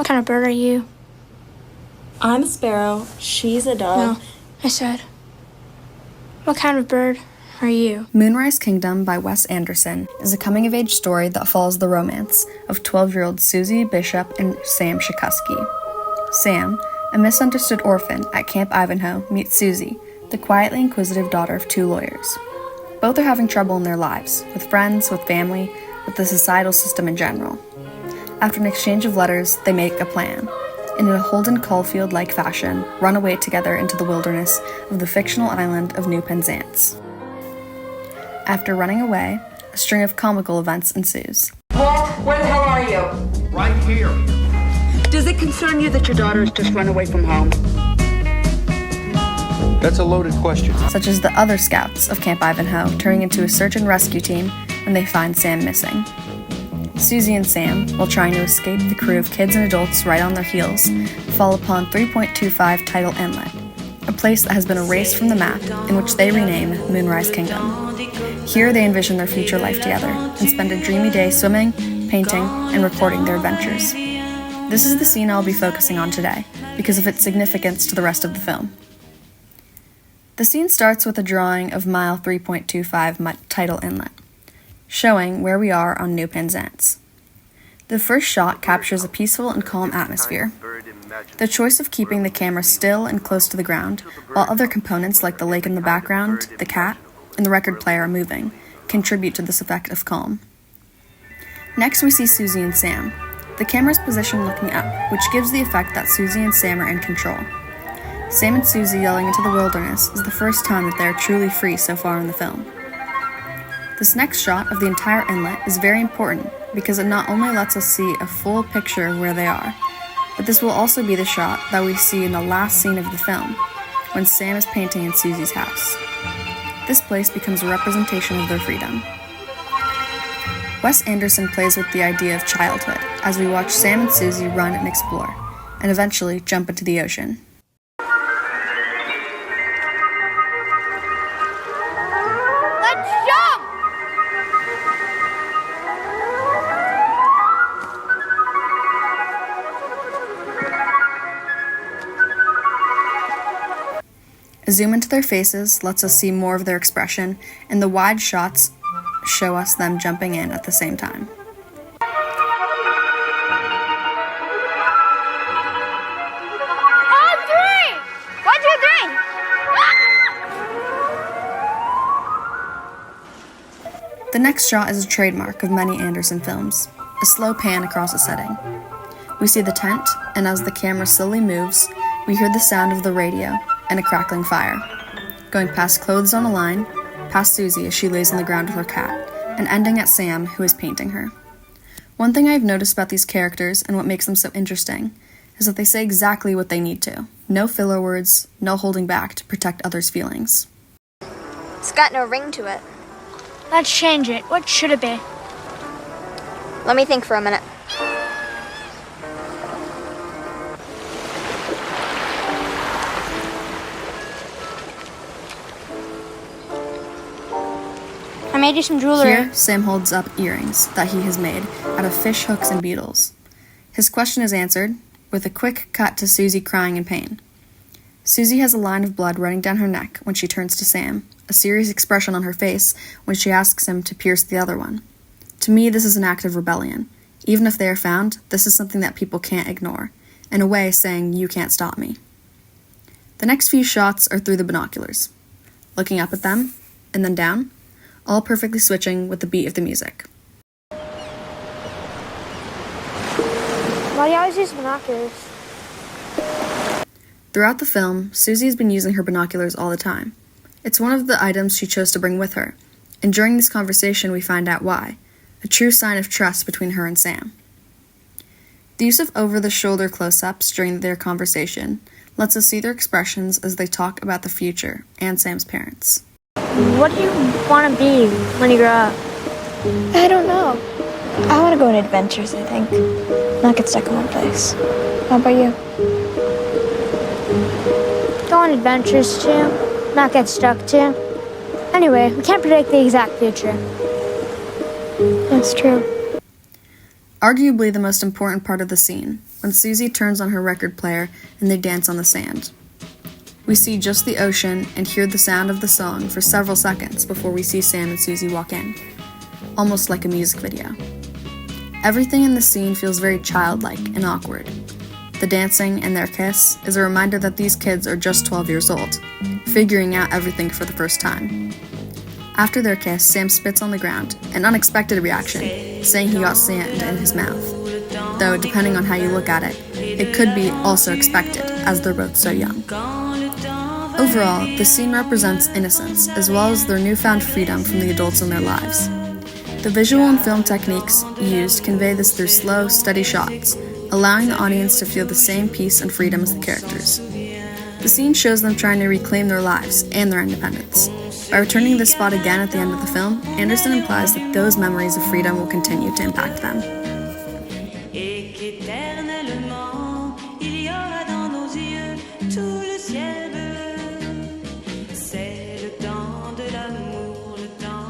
What kind of bird are you? I'm a sparrow. She's a dove. No, I said, what kind of bird are you? Moonrise Kingdom by Wes Anderson is a coming-of-age story that follows the romance of 12-year-old Susie Bishop and Sam Shakusky. Sam, a misunderstood orphan at Camp Ivanhoe, meets Susie, the quietly inquisitive daughter of two lawyers. Both are having trouble in their lives, with friends, with family, with the societal system in general. After an exchange of letters, they make a plan, and in a Holden Caulfield-like fashion, run away together into the wilderness of the fictional island of New Penzance. After running away, a string of comical events ensues. Paul, where the hell are you? Right here. Does it concern you that your daughter has just run away from home? That's a loaded question. Such as the other scouts of Camp Ivanhoe turning into a search and rescue team when they find Sam missing. Susie and Sam, while trying to escape the crew of kids and adults right on their heels, fall upon 3.25 Tidal Inlet, a place that has been erased from the map in which they rename Moonrise Kingdom. Here they envision their future life together and spend a dreamy day swimming, painting, and recording their adventures. This is the scene I'll be focusing on today because of its significance to the rest of the film. The scene starts with a drawing of mile 3.25 Tidal Inlet, showing where we are on New Penzance. The first shot captures a peaceful and calm atmosphere. The choice of keeping the camera still and close to the ground, while other components like the lake in the background, the cat, and the record player are moving, contribute to this effect of calm. Next we see Susie and Sam. The camera's positioned looking up, which gives the effect that Susie and Sam are in control. Sam and Susie yelling into the wilderness is the first time that they are truly free so far in the film. This next shot of the entire inlet is very important because it not only lets us see a full picture of where they are, but this will also be the shot that we see in the last scene of the film, when Sam is painting in Susie's house. This place becomes a representation of their freedom. Wes Anderson plays with the idea of childhood as we watch Sam and Susie run and explore, and eventually jump into the ocean. A zoom into their faces lets us see more of their expression, and the wide shots show us them jumping in at the same time. On three! 1, 2, 3! The next shot is a trademark of many Anderson films, a slow pan across a setting. We see the tent, and as the camera slowly moves, we hear the sound of the radio and a crackling fire, going past clothes on a line, past Susie as she lays on the ground with her cat, and ending at Sam, who is painting her. One thing I've noticed about these characters and what makes them so interesting is that they say exactly what they need to. No filler words, no holding back to protect others' feelings. It's got no ring to it. Let's change it. What should it be? Let me think for a minute. I made you some jewelry. Here, Sam holds up earrings that he has made out of fish hooks and beetles. His question is answered with a quick cut to Susie crying in pain. Susie has a line of blood running down her neck when she turns to Sam, a serious expression on her face when she asks him to pierce the other one. To me, this is an act of rebellion. Even if they are found, this is something that people can't ignore, in a way saying, "You can't stop me." The next few shots are through the binoculars, looking up at them, and then down, all perfectly switching with the beat of the music. Why do you always use binoculars? Throughout the film, Susie has been using her binoculars all the time. It's one of the items she chose to bring with her, and during this conversation we find out why, a true sign of trust between her and Sam. The use of over-the-shoulder close-ups during their conversation lets us see their expressions as they talk about the future and Sam's parents. What do you want to be when you grow up? I don't know. I want to go on adventures, I think. Not get stuck in one place. How about you? Go on adventures too, not get stuck too. Anyway, we can't predict the exact future. That's true. Arguably the most important part of the scene, when Susie turns on her record player and they dance on the sand. We see just the ocean and hear the sound of the song for several seconds before we see Sam and Susie walk in, almost like a music video. Everything in the scene feels very childlike and awkward. The dancing and their kiss is a reminder that these kids are just 12 years old, figuring out everything for the first time. After their kiss, Sam spits on the ground, an unexpected reaction, saying he got sand in his mouth. Though, depending on how you look at it, it could be also expected, as they're both so young. Overall, the scene represents innocence, as well as their newfound freedom from the adults in their lives. The visual and film techniques used convey this through slow, steady shots, allowing the audience to feel the same peace and freedom as the characters. The scene shows them trying to reclaim their lives and their independence. By returning to this spot again at the end of the film, Anderson implies that those memories of freedom will continue to impact them. Et qu'éternellement il y aura